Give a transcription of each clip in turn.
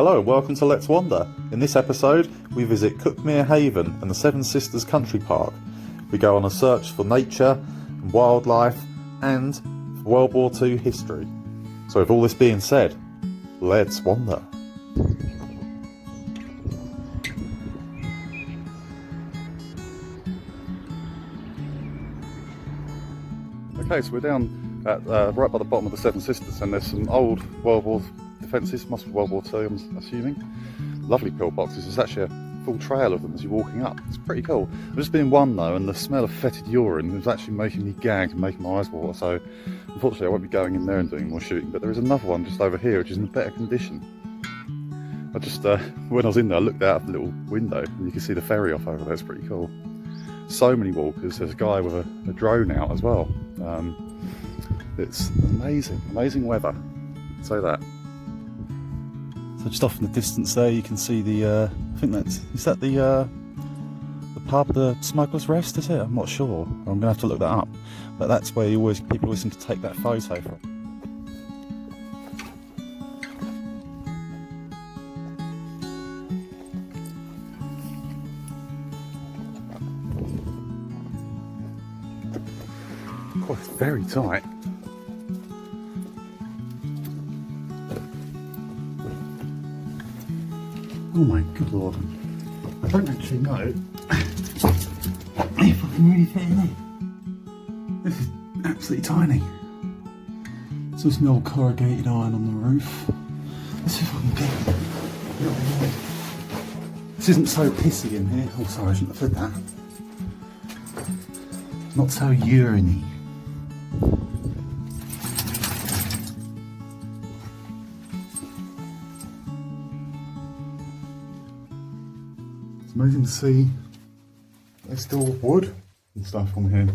Hello and welcome to Let's Wander. In this episode we visit Cuckmere Haven and the Seven Sisters Country Park. We go on a search for nature and wildlife and for World War II history. So with all this being said, let's wander. Okay, so we're down at right by the bottom of the Seven Sisters, and there's some old World War defences, must be World War II I'm assuming. Lovely pillboxes. There's actually a full trail of them as you're walking up. It's pretty cool. I've just been in one though, and the smell of fetid urine was actually making me gag and making my eyes water, so unfortunately I won't be going in there and doing more shooting, but there is another one just over here which is in better condition. I just, when I was in there, I looked out of the little window and you can see the ferry off over there. It's pretty cool. So many walkers. There's a guy with a drone out as well. It's amazing weather. I'll say that. So just off in the distance there, you can see the. I think is that the pub, the Smuggler's Rest? Is it? I'm not sure. I'm gonna have to look that up. But that's where people always seem to take that photo from. Oh, it's very tight. Oh my good lord. I don't actually know if I can really fit in here. This is absolutely tiny. So there's an old corrugated iron on the roof. Let's see if I can get it. This isn't so pissy in here. Oh sorry, I shouldn't have said that. Not so urine-y. It's amazing to see there's still wood and stuff on here.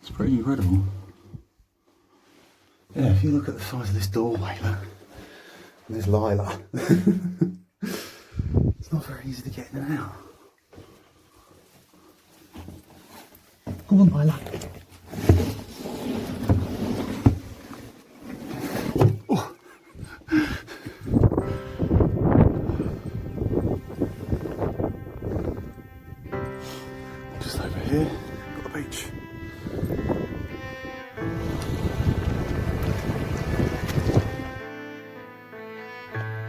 It's pretty incredible. Yeah, if you look at the size of this doorway, look, and there's lilac. It's not very easy to get in and out. Come on, lilac. Just over here, got the beach.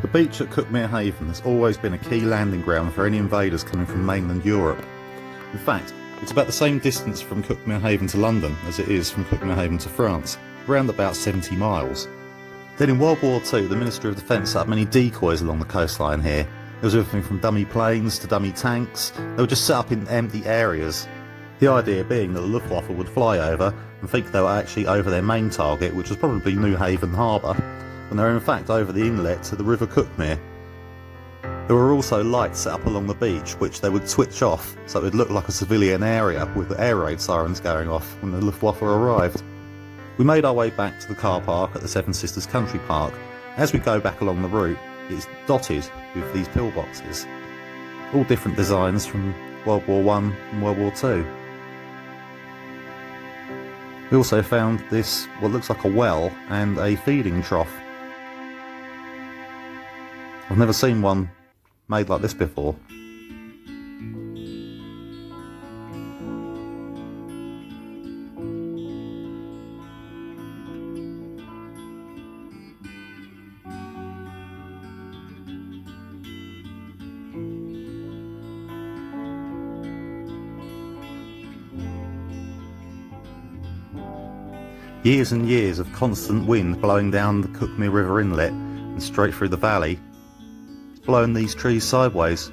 The beach at Cuckmere Haven has always been a key landing ground for any invaders coming from mainland Europe. In fact, it's about the same distance from Cuckmere Haven to London as it is from Cuckmere Haven to France, around about 70 miles. Then in World War II, the Ministry of Defence set up many decoys along the coastline here. There was everything from dummy planes to dummy tanks. They were just set up in empty areas. The idea being that the Luftwaffe would fly over and think they were actually over their main target, which was probably New Haven Harbour, when they were in fact over the inlet to the River Cuckmere. There were also lights set up along the beach which they would switch off so it would look like a civilian area with the air raid sirens going off when the Luftwaffe arrived. We made our way back to the car park at the Seven Sisters Country Park. As we go back along the route, it's dotted with these pillboxes, all different designs from World War I and World War II. We also found this, what looks like a well and a feeding trough. I've never seen one made like this before. Years and years of constant wind blowing down the Cuckmere River inlet and straight through the valley, blowing these trees sideways.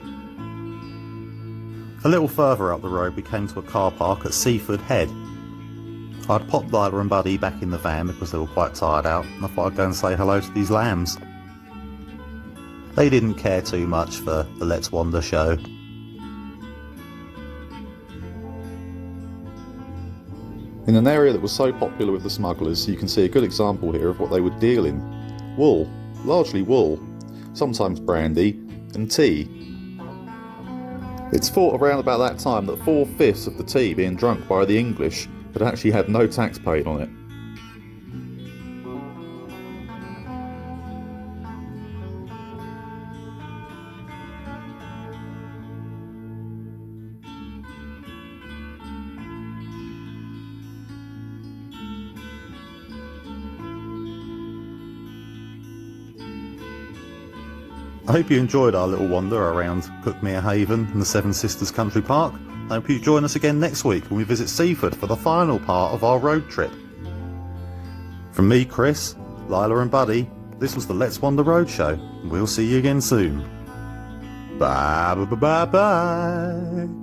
A little further up the road we came to a car park at Seaford Head. I'd popped Lila and Buddy back in the van because they were quite tired out, and I thought I'd go and say hello to these lambs. They didn't care too much for the Let's Wander show. In an area that was so popular with the smugglers, you can see a good example here of what they would deal in. Wool, largely wool, sometimes brandy, and tea. It's thought around about that time that 4/5 of the tea being drunk by the English had actually had no tax paid on it. I hope you enjoyed our little wander around Cuckmere Haven and the Seven Sisters Country Park. I hope you join us again next week when we visit Seaford for the final part of our road trip. From me, Chris, Lila and Buddy, this was the Let's Wander Roadshow. We'll see you again soon. Bye bye bye bye.